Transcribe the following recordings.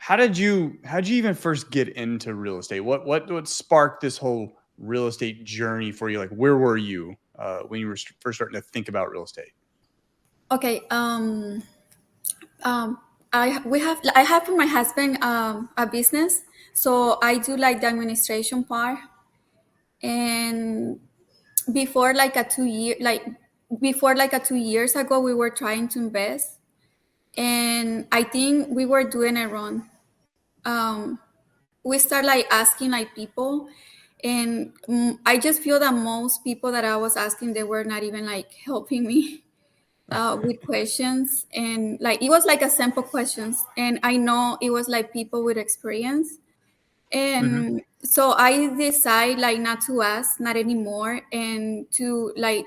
how'd you even first get into real estate? What sparked this whole real estate journey for you? Like, where were you when you were first starting to think about real estate? Okay. Um, I have for my husband a business, so I do like the administration part. And before like a 2 year, before like a 2 years ago, we were trying to invest, and I think we were doing it wrong. Um, we start like asking like people, and I just feel that most people that I was asking, they were not even like helping me with questions, and like it was like a simple questions, and I know it was like people with experience, Hmm. and so I decide like not to ask, not anymore, and to like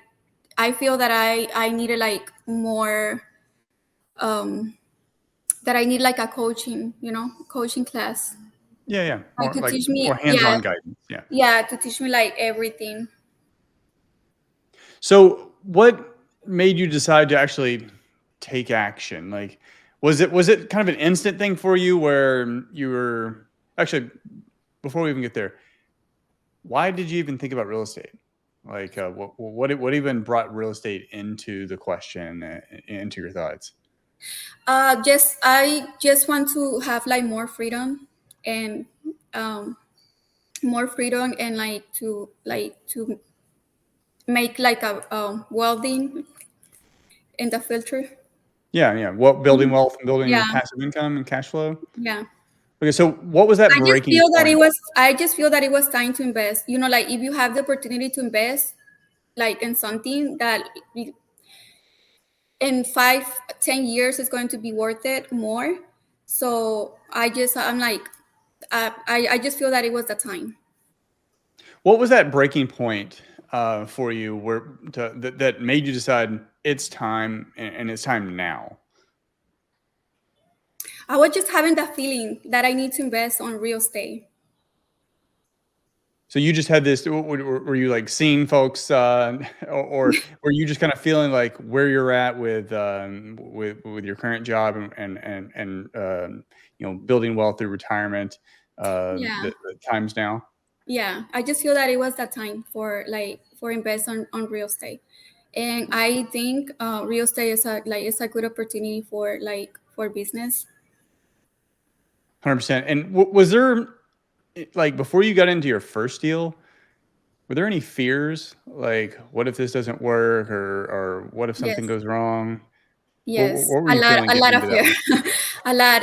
I feel that I needed like more, um that I need like a coaching, coaching class, Yeah, yeah, like more to like teach more me, yeah, hands-on guidance. Yeah. yeah, to teach me like everything. So, what made you decide to actually take action? Like, was it kind of an instant thing for you where you were actually before we even get there, why did you even think about real estate? Like, what even brought real estate into the question, into your thoughts? Just I just want to have like more freedom, and um more freedom, and like to make like a welding in the filter. Yeah, yeah. What building Mhm. wealth and building Yeah, passive income and cash flow. yeah. Okay, so what was that I just breaking feel that it point? was. I just feel that it was time to invest. Like if you have the opportunity to invest, like in something that in 5, 10 years is going to be worth it more. So I'm like, I just feel that it was the time. What was that breaking point for you, that made you decide it's time and it's time now? I was just having that feeling that I need to invest on real estate. So you just had this. Were you like seeing folks, or were you just kind of feeling like where you're at with your current job and building wealth through retirement? Yeah, The times now. yeah. I just feel that it was that time for invest on real estate, and I think real estate is a good opportunity for business. 100%. And was there, like, before you got into your first deal, were there any fears? Like, what if this doesn't work, or what if something Yes. goes wrong? Yes, What were a you lot, feeling a getting lot into of that fear, one? a lot.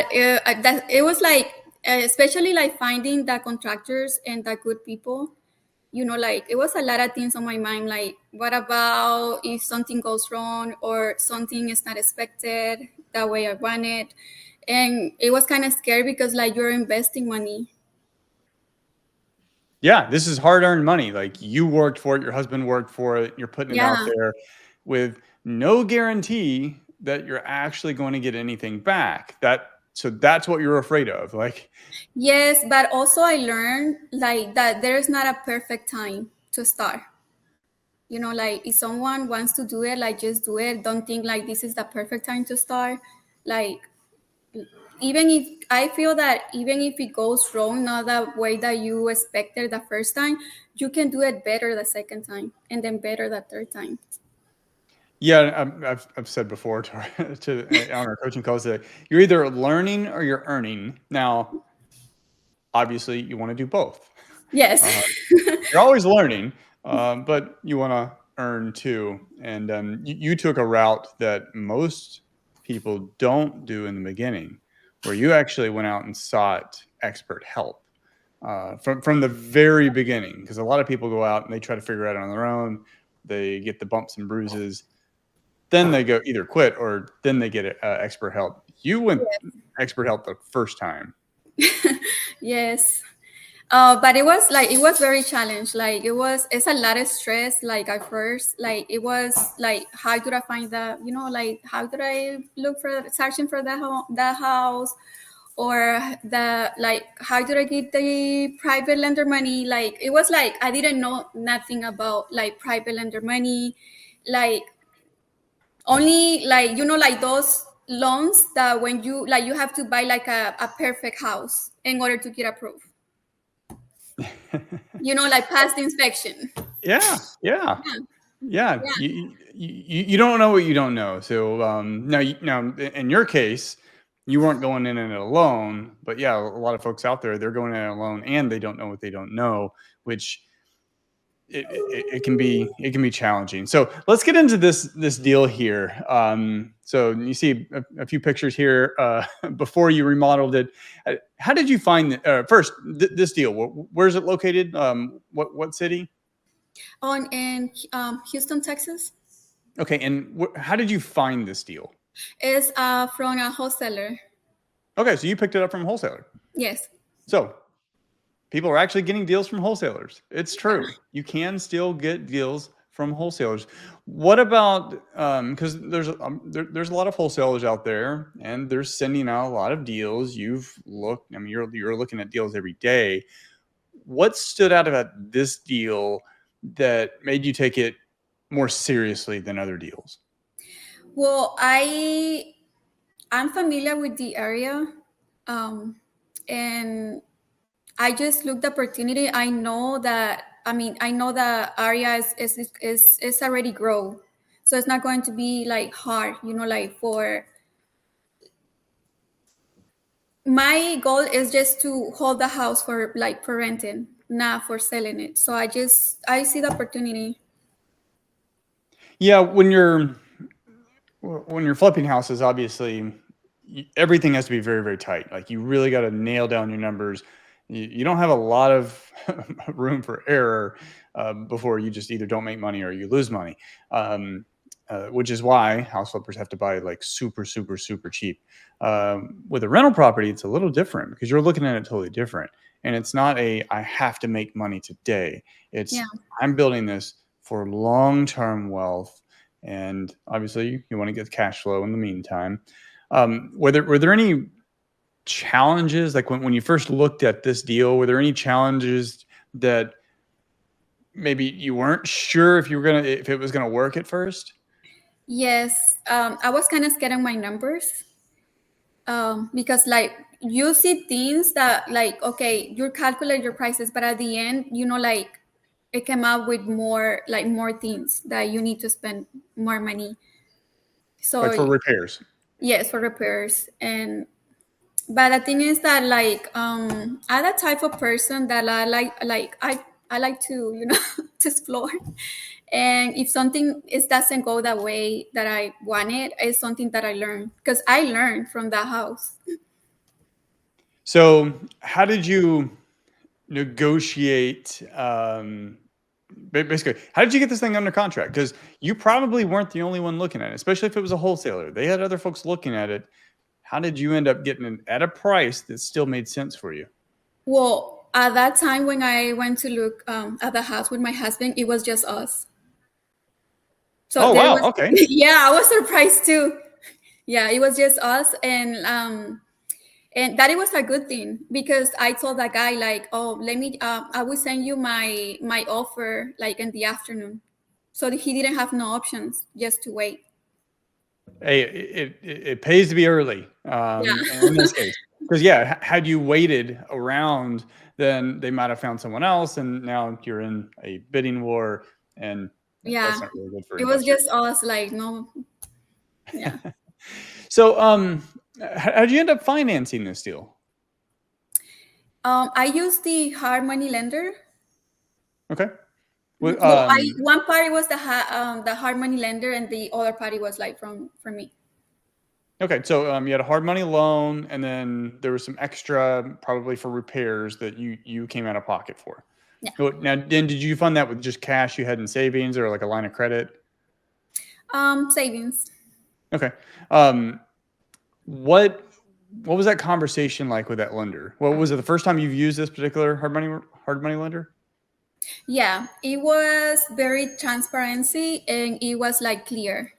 That it was like, especially like finding the contractors and the good people. Like it was a lot of things on my mind. Like, what about if something goes wrong or something is not expected that way I want it, and it was kind of scary because like you're investing money. Yeah, this is hard-earned money. Like, you worked for it, your husband worked for it, you're putting it out Yeah. there with no guarantee that you're actually going to get anything back. So that's what you're afraid of. Like, Yes, but also I learned like that there is not a perfect time to start. Like if someone wants to do it, like just do it. Don't think like this is the perfect time to start. Like even if I feel that even if it goes wrong, not the way that you expected the first time, you can do it better the second time and then better the third time. yeah, I've said before on our coaching calls that you're either learning or you're earning. Now, obviously, you want to do both. Yes. Uh, you're always learning, but you want to earn too. And you took a route that most people don't do in the beginning, where you actually went out and sought expert help from the very beginning. Because a lot of people go out and they try to figure it out on their own. They get the bumps and bruises, then they go either quit or then they get expert help. You went expert help the first time. Yes. But it was very challenged. Like it's a lot of stress. Like at first, like it was like how do I find like how do I look for searching for the house, or the like how do I get the private lender money? Like it was like I didn't know nothing about like private lender money, like only like like those. loans that when you like you have to buy like a perfect house in order to get approved. Like past inspection. Yeah, yeah. Yeah, Yeah, yeah. you don't know what you don't know. So now in your case, you weren't going in it alone, but yeah, a lot of folks out there, they're going in it alone and they don't know what they don't know, which it can be challenging. So let's get into this deal here. So you see a few pictures here before you remodeled it. How did you find first this deal? Where's it located? What city? On in Houston, Texas, Okay, and how did you find this deal? is from a wholesaler. Okay, so you picked it up from a wholesaler. Yes. So people are actually getting deals from wholesalers. It's true. You can still get deals from wholesalers. What about because there's a lot of wholesalers out there, and they're sending out a lot of deals. You've looked. I mean, you're looking at deals every day. What stood out about this deal that made you take it more seriously than other deals? Well, I'm familiar with the area, and I just looked the opportunity. I know that. I mean, I know the area is already grow, so it's not going to be like hard. Like for my goal is just to hold the house for like for renting, not for selling it. So I see the opportunity. Yeah, when you're flipping houses, obviously everything has to be very, very tight. Like you really got to nail down your numbers. You don't have a lot of room for error before you just either don't make money or you lose money, which is why house flippers have to buy like super, super, super cheap. With a rental property, it's a little different because you're looking at it totally different. And it's not I have to make money today. It's Yeah. I'm building this for long-term wealth. And obviously, you want to get cash flow in the meantime. Were there any challenges, like when you first looked at this deal? Were there any challenges that maybe you weren't sure if it was gonna work at first? Yes. I was kind of scared of my numbers, because like you see things that like okay, you calculate your prices, but at the end, like it came out with more things that you need to spend more money. Like So for repairs? yes, for repairs. And but the thing is that like I'm the type of person that I like to to explore. And if something doesn't go the way that I want it's something that I learn because I learned from that house. So how did you negotiate? Basically, how did you get this thing under contract? Because you probably weren't the only one looking at it, especially if it was a wholesaler. They had other folks looking at it. How did you end up getting it at a price that still made sense for you? Well, at that time when I went to look at the house with my husband, it was just us. So Oh, there wow. was, Okay. yeah, I was surprised too. Yeah, it was just us, and that it was a good thing because I told that guy like, oh, let me, I will send you my offer like in the afternoon, so that he didn't have no options just to wait. Hey, it pays to be early Yeah, in this case. Because, yeah, had you waited around, then they might have found someone else, and now you're in a bidding war, and yeah, that's not really good for it was investors. just us, like no, yeah. So, how'd you end up financing this deal? I used the hard money lender. Okay. Well, Well, I one party was the hard money lender, and the other party was like from me. okay. So, you had a hard money loan, and then there was some extra, probably for repairs that you came out of pocket for. Yeah. Now, then, did you fund that with just cash you had in savings or like a line of credit? Savings. Okay. Um, what what was that conversation like with that lender? What was it the first time you've used this particular hard money lender? Yeah, it was very transparency and it was like clear.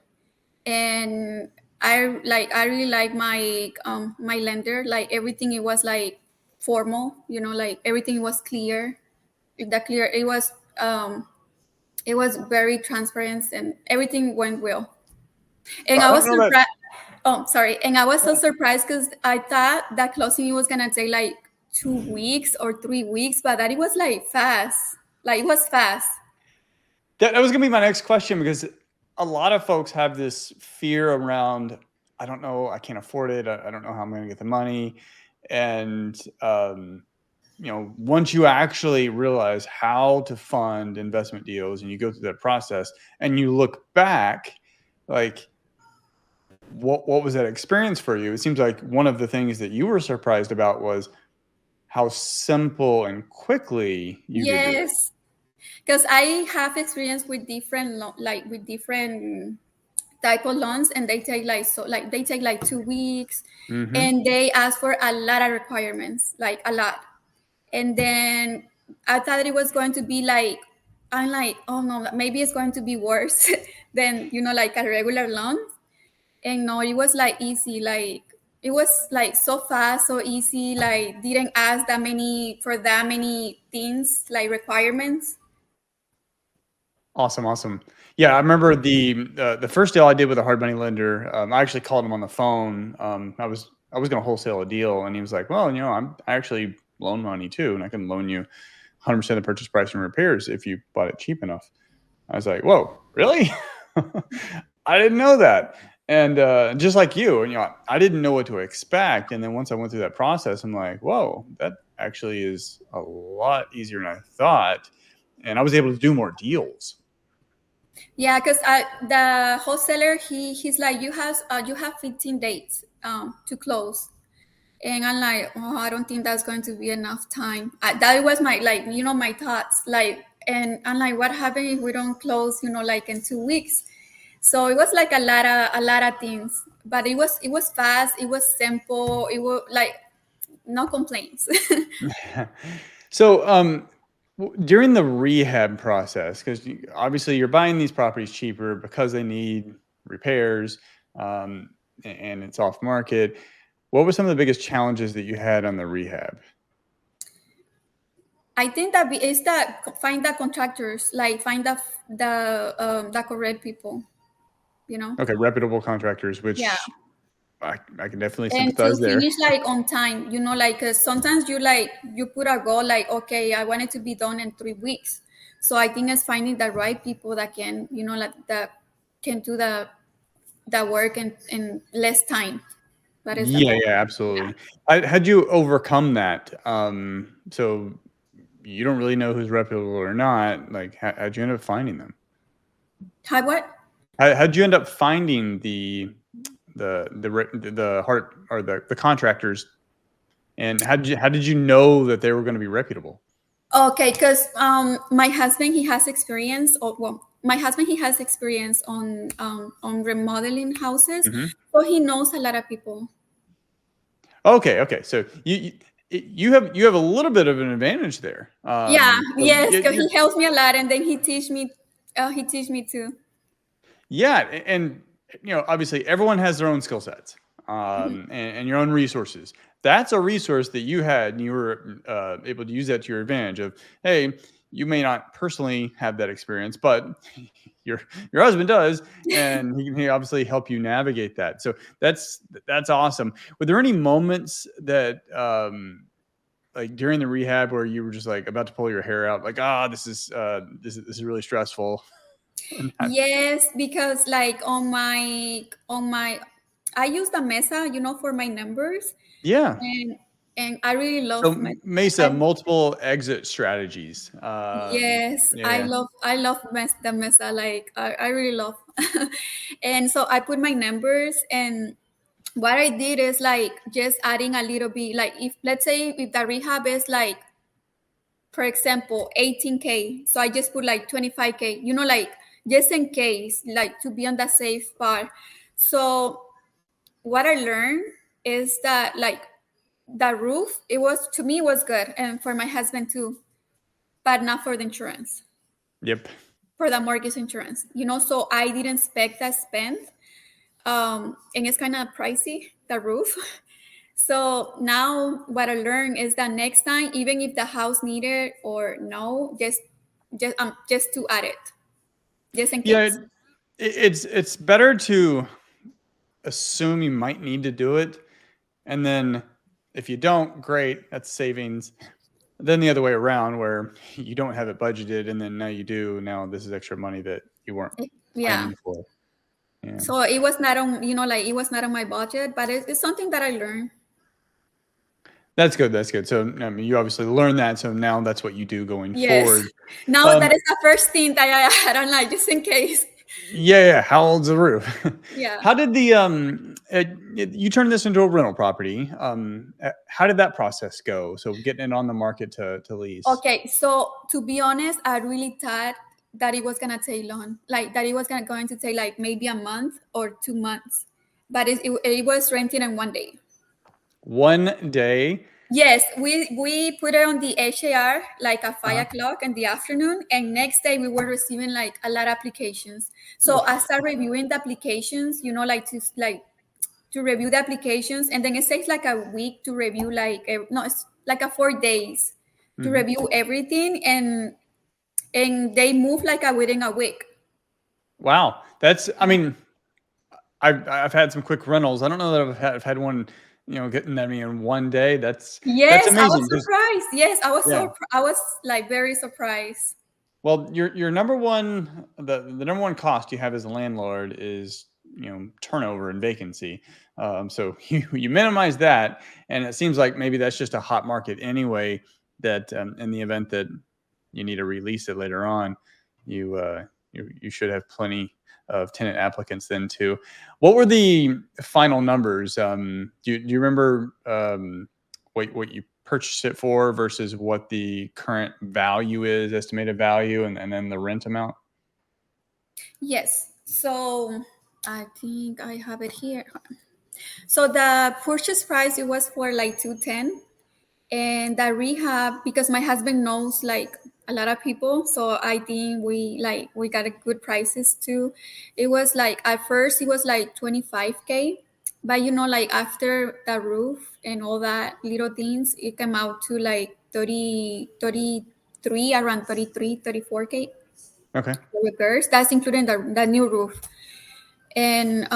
And I really like my lender. Like everything it was like formal, like everything was clear. It was very transparent and everything went well. And I I don't was know that. surprised. Oh, sorry. And I was so surprised because I thought that closing was gonna take like 2 weeks or 3 weeks, but that it was like fast. Like it was fast. That was going to be my next question, because a lot of folks have this fear around, I don't know, I can't afford it. I don't know how I'm going to get the money. And, once you actually realize how to fund investment deals and you go through that process and you look back, like, what was that experience for you? It seems like one of the things that you were surprised about was how simple and quickly you could do it. Yes, because I have experience with like with different type of loans, and they take like they take like 2 weeks, Mm-hmm. and they ask for a lot of requirements, like a lot. And then I thought it was going to be like, I'm like, oh no, maybe it's going to be worse than like a regular loan. And no, it was like easy, like it was like so fast, so easy, like didn't ask that many things, like requirements. Awesome, awesome. Yeah, I remember the first deal I did with a hard money lender. I actually called him on the phone. I was going to wholesale a deal, and he was like, "Well, I actually loan money too, and I can loan you 100% of the purchase price and repairs if you bought it cheap enough." I was like, "Whoa, really?" I didn't know that. And just like you, I didn't know what to expect. And then once I went through that process, I'm like, "Whoa, that actually is a lot easier than I thought." And I was able to do more deals. Yeah, because the wholesaler, he's like, you have 15 days to close. And I'm like, oh, I don't think that's going to be enough time. That was my, like, my thoughts, like. And I'm like, what happens if we don't close, like in 2 weeks? So it was like a lot of things, but it was fast, it was simple, it was like no complaints. So, during the rehab process, because obviously you're buying these properties cheaper because they need repairs, and it's off market. What were some of the biggest challenges that you had on the rehab? I think that is that find the contractors, like find the correct people, you know. Okay, reputable contractors, Yeah. which I can definitely And to sympathize there. finish like on time, like sometimes you put a goal like, okay, I want it to be done in 3 weeks. So I think it's finding the right people that can, like that can do the work in less time. That is the Yeah, goal. yeah, absolutely. Had you overcome that? So you don't really know who's reputable or not. Like, how'd you end up finding them? How what? How'd you end up finding the heart or the contractors, and how did you know that they were going to be reputable? Okay, because my husband, he has experience. My husband, he has experience on remodeling houses, Hmm. so he knows a lot of people. Okay, okay. So you have a little bit of an advantage there. Yeah, So yes, because he helps me a lot, and then he teach me too. yeah, and obviously everyone has their own skill sets, Mhm. and your own resources. That's a resource that you had, and you were able to use that to your advantage. Of, hey, you may not personally have that experience, but your your husband does, and he can obviously help you navigate that. So that's awesome. Were there any moments that like during the rehab where you were just like about to pull your hair out, like, this is really stressful? And Yes, because like on my I use the Mesa, for my numbers, yeah. and I really love So Mesa. Mesa, I, multiple exit strategies. yes, Yeah, I yeah. love I love the Mesa. Like I really love, and so I put my numbers, and what I did is like just adding a little bit. Like if let's say if the rehab is like, for example, 18K, so I just put like 25K. Like just in case, like to be on the safe part. So what I learned is that like the roof, it was to me it was good, and for my husband too, but not for the insurance, Yep. for the mortgage insurance. So I didn't expect that spend, and it's kind of pricey, the roof. So now what I learned is that next time, even if the house needed or no, just to add it, just in Yeah, case. it's better to assume you might need to do it. And then if you don't, great, that's savings. Then the other way around, where you don't have it budgeted, and then now you do. Now this is extra money that you weren't Yeah. planning for. Yeah. So it was not on, like it was not on my budget, but it's something that I learned. That's good. That's good. So, I mean, you obviously learned that. So now that's what you do going Yes. forward. Now Um, that is the first thing that I had on, like, just in case. yeah. How old's the roof? Yeah. How did you turned this into a rental property? How did that process go? So getting it on the market to lease. Okay. So to be honest, I really thought that it was gonna take long, like that it was going to take like maybe a month or 2 months, but it was renting in one day. One day. Yes, we put it on the HAR like at 5 o'clock in the afternoon, and next day we were receiving like a lot of applications. So I started reviewing the applications, to review the applications, and then it takes like a week to review no, it's like a 4 days to Mhm. review everything, and they move like within a week. Wow. That's. I mean, I've had some quick rentals. I don't know that I've had one. Getting that in one day. That's Yes, I was amazing. surprised. Yes, Yeah. I was like very surprised. Well, your number one the number one cost you have as a landlord is turnover and vacancy. So you minimize that, and it seems like maybe that's just a hot market anyway. That in the event that you need to release it later on, you should have plenty of tenant applicants then too. What were the final numbers? Do you remember what you purchased it for versus what the current value is, estimated value, and then the rent amount? Yes. So I think I have it here. So the purchase price, it was for like 210, and the rehab, because my husband knows like a lot of people, so I think we got a good prices too. It was like at first it was like 25K, but like after the roof and all that little things, it came out to like 33, around 34K. Okay. The repairs, that's including the new roof, and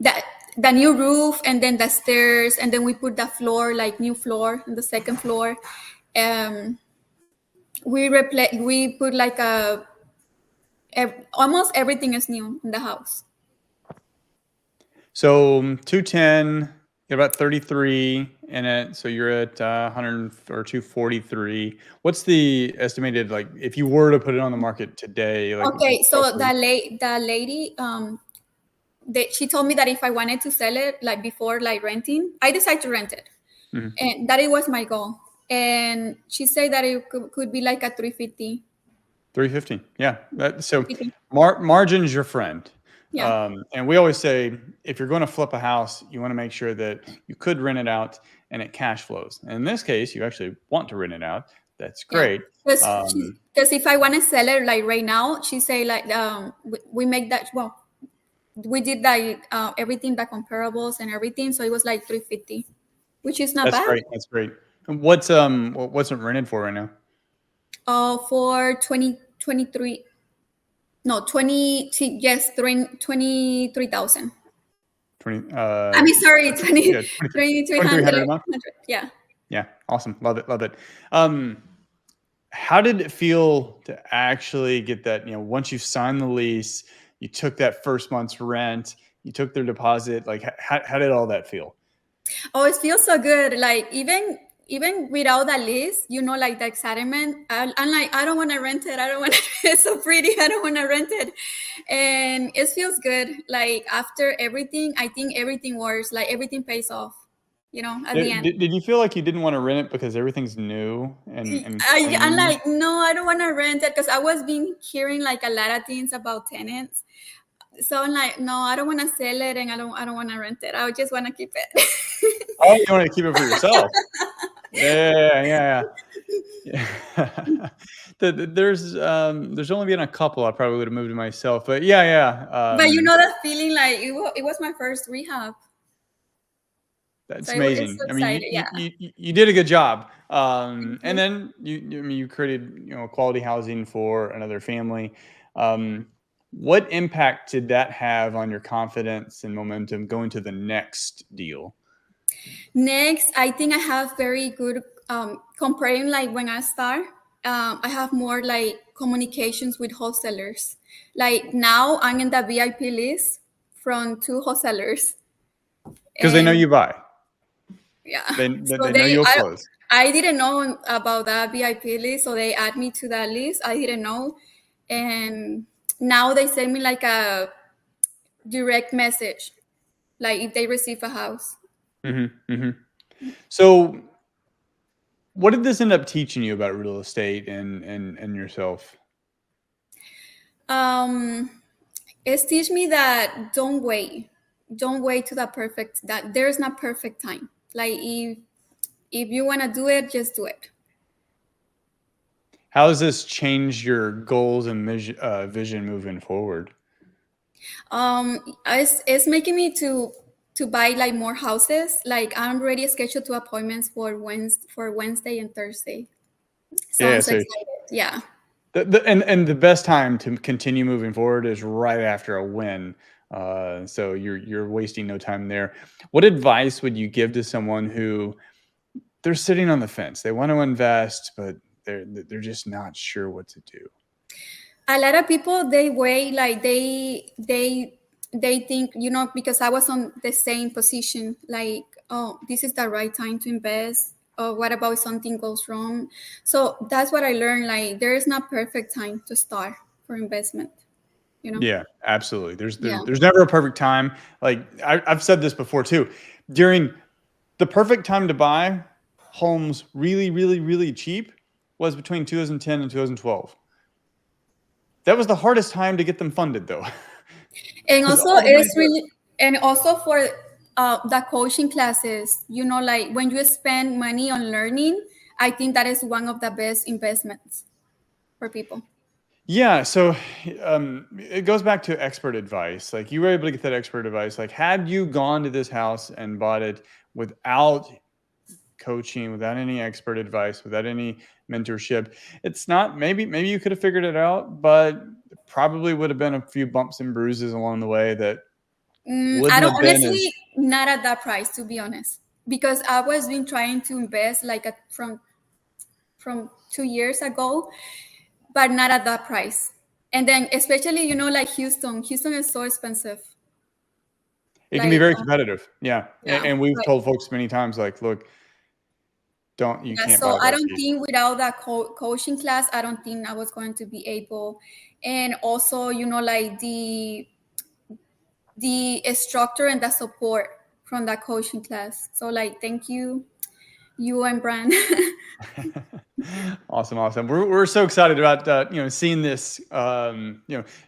that the new roof, and then the stairs, and then we put the floor, like new floor on the second floor. um we put like almost everything is new in the house. So 210, get about 33 in it. So you're at 100 or 243. What's the estimated, like, if you were to put it on the market today, like Okay, so roughly? the lady, she told me that if I wanted to sell it like before like renting, I decided to rent it, Mhm. and that it was my goal. And she said that it could be like a 350. 315. Yeah. So 350. margin's your friend. Yeah. And we always say, if you're going to flip a house, you want to make sure that you could rent it out and it cash flows. And in this case, you actually want to rent it out. That's Yeah, great. because if I want to sell it like right now, she say like we make that, well, we did that everything, the comparables and everything, so it was like 350, which is not That's bad. great. That's great. And what's it rented for right now? For 2023, no 20, yes, 23,000. 20 I mean, sorry, yeah, 2300. 2300 a month. Yeah. Yeah, awesome. Love it. Love it. How did it feel to actually get that, once you signed the lease, you took that first month's rent, you took their deposit, like how did all that feel? Oh, it feels so good. Like even without the list, like the excitement. I'm like, I don't want to rent it. I don't want to. It's so pretty. I don't want to rent it, and it feels good. Like after everything, I think everything works. Like everything pays off. At the Did, end. did, did you feel like you didn't want to rent it because everything's new and I'm clean? like, no, I don't want to rent it because I was been hearing like a lot of things about tenants. So I'm like, no, I don't want to sell it, and I don't want to rent it. I just want to keep it. Oh, you want to keep it for yourself? Yeah. Yeah. There's only been a couple I probably would have moved to myself, but yeah. But that feeling, like it was my first rehab. That's So it's amazing. so I mean, excited. Yeah. you did a good job. Thank And you. then you created quality housing for another family. Um, What impact did that have on your confidence and momentum going to the next deal? Next, I think I have very good comparing like when I start. I have more like communications with wholesalers. Like now, I'm in the VIP list from two wholesalers, Because they know and you buy. yeah, so They know you'll close. I didn't know about that VIP list, so they add me to that list. I didn't know, and now they send me like a direct message, like if they receive a house. So, what did this end up teaching you about real estate and yourself? Um, it's teach me that don't wait to the perfect, that there's not perfect time. Like if you want to do it, just do it. How has this changed your goals and vision moving forward? It's making me to buy like more houses. Like I'm already scheduled to appointments for Wednesday and Thursday, so I'm Yeah, so so excited. Yeah. and the best time to continue moving forward is right after a win. So you're wasting no time there. What advice would you give to someone who they're sitting on the fence? They want to invest, but they're just not sure what to do. A lot of people they wait, like they think, because I was on the same position, like, oh, this is the right time to invest, or what about if something goes wrong? So that's what I learned, like there is not perfect time to start for investment, you know Yeah, absolutely. yeah. There's never a perfect time. Like I've said this before too. During the perfect time to buy homes really, really, really cheap was between 2010 and 2012. That was the hardest time to get them funded, though, And because also all the money's it's there. really, and also for the coaching classes, like when you spend money on learning, I think that is one of the best investments for people. Yeah, so it goes back to expert advice. Like you were able to get that expert advice. Like had you gone to this house and bought it without coaching, without any expert advice, without any mentorship, it's not, maybe you could have figured it out, but probably would have been a few bumps and bruises along the way that I wouldn't don't have been as. honestly, not at that price, to be honest, because I was been trying to invest like from 2 years ago, but not at that price. And then especially, like Houston is so expensive. It can be Like very competitive. Yeah. yeah, And we've right. told folks many times, like, look, you Yeah, can't so buy I that don't cheap. think without that coaching class, I don't think I was going to be able. And also, like the structure and the support from that coaching class. So like, thank you, you and Brand. Awesome, awesome. We're so excited about seeing this.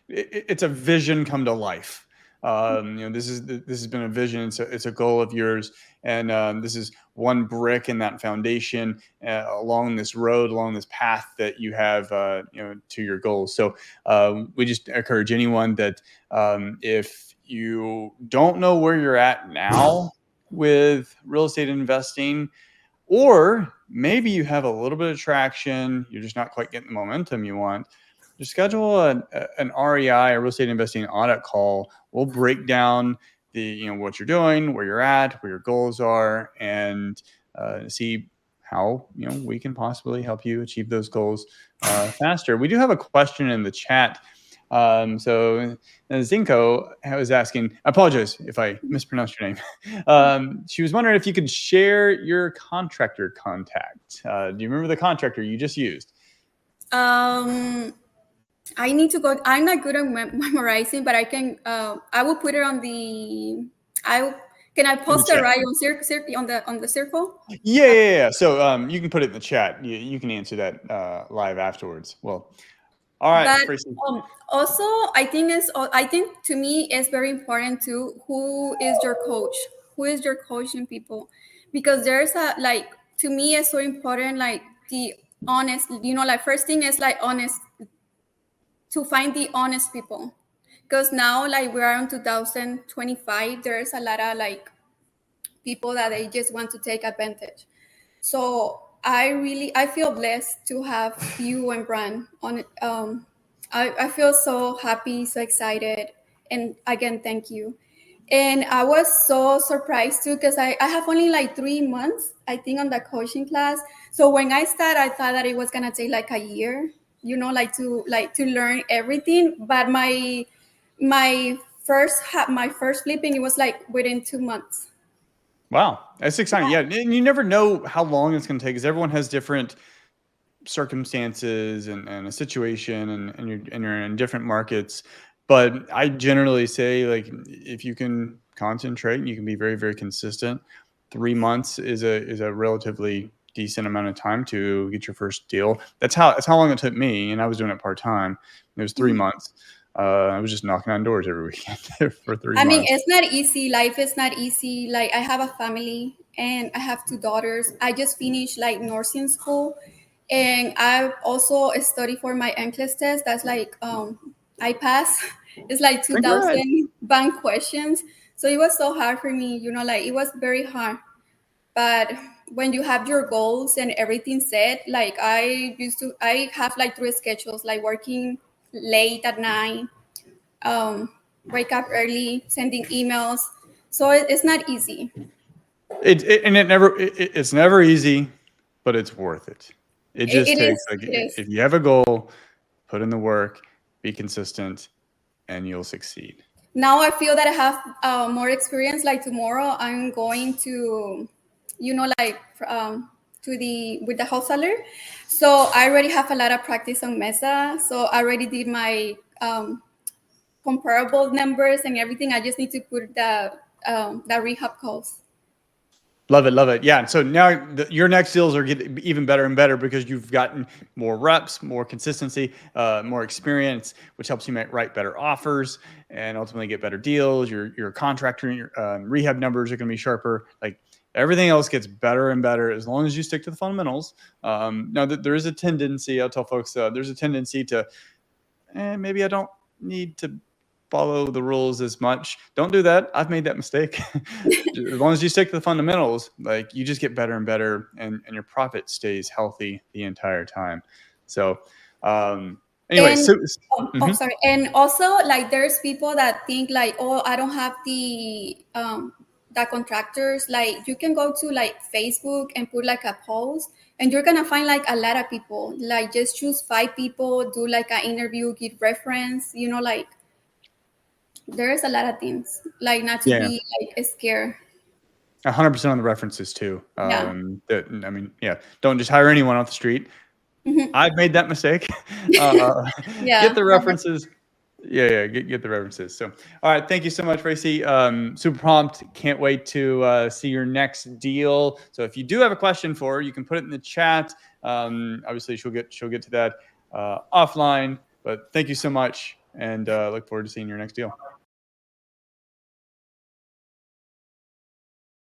It's a vision come to life. This has been a vision. It's a goal of yours, and this is one brick in that foundation along this road, along this path that you have, to your goals. So we just encourage anyone that if you don't know where you're at now with real estate investing, or maybe you have a little bit of traction, you're just not quite getting the momentum you want, just schedule an REI, a real estate investing audit call. We'll break down what you're doing, where you're at, where your goals are, and see how we can possibly help you achieve those goals faster. We do have a question in the chat. So Zinko was asking, I apologize if I mispronounced your name. She was wondering if you could share your contractor contact. Do you remember the contractor you just used? um, I need to go. I'm not good at memorizing, but I can. I will put it on the. I can I In the post it chat. right on on the circle. Yeah. So you can put it in the chat. You can answer that live afterwards. Well, all right, But Freysy. also, I think to me it's very important too. Who is your coach? Who is your coaching people? Because there's a like, to me it's so important. Like the honest. Like first thing is like honest, to find the honest people. Because now like we are in 2025, there's a lot of like people that they just want to take advantage. So I feel blessed to have you and Bran on I feel so happy, so excited. And again, thank you. And I was so surprised too because I have only like 3 months, I think, on the coaching class. So when I started, I thought that it was gonna take like a year, like to learn everything. But my first flipping, it was like within 2 months. Wow, that's exciting. Yeah, and you never know how long it's going to take because everyone has different circumstances and a situation, and you're in different markets. But I generally say, like, if you can concentrate and you can be very, very consistent, 3 months is a relatively decent amount of time to get your first deal. That's how long it took me, and I was doing it part time. It was 3 months. I was just knocking on doors every weekend for three I mean, months. it's not easy. Life is not easy. Like I have a family and I have two daughters. I just finished like nursing school, and I also study for my NCLEX test. That's like I pass. It's like Congrats. 2,000 bank questions. So it was so hard for me. Like it was very hard. But when you have your goals and everything set, like I have like three schedules, like working late at night, um, wake up early, sending emails. So it's not easy. It's never easy, but it's worth it. It just It takes, is. like, It is. if you have a goal, put in the work, be consistent, and you'll succeed. Now I feel that I have more experience. Like tomorrow, I'm going to, like to the with the wholesaler. So I already have a lot of practice on Mesa. So I already did my comparable numbers and everything. I just need to put the rehab calls. Love it, love it. Yeah. So now your next deals are getting even better and better because you've gotten more reps, more consistency, more experience, which helps you write better offers and ultimately get better deals. Your contractor, your rehab numbers are going to be sharper. Like, everything else gets better and better as long as you stick to the fundamentals. Now, there is a tendency, I'll tell folks, there's a tendency to, maybe I don't need to follow the rules as much. Don't do that. I've made that mistake. As long as you stick to the fundamentals, like, you just get better and better, and your profit stays healthy the entire time. So, anyway, And so oh, mhm. sorry. And also, like, there's people that think like, oh, I don't have the contractors. Like, you can go to like Facebook and put like a post, and you're gonna find like a lot of people. Like, just choose 5 people, do like an interview, give reference. Like there's a lot of things. Like, not to Yeah, be like scared. 100% on the references too. Yeah. I mean, yeah, don't just hire anyone off the street. I've made that mistake. Uh, get Yeah. the references. Yeah, get the references. So, all right, thank you so much, Freysy. Super prompt. Can't wait to see your next deal. So, if you do have a question for her, you can put it in the chat. Obviously, she'll get to that offline. But thank you so much, and look forward to seeing your next deal.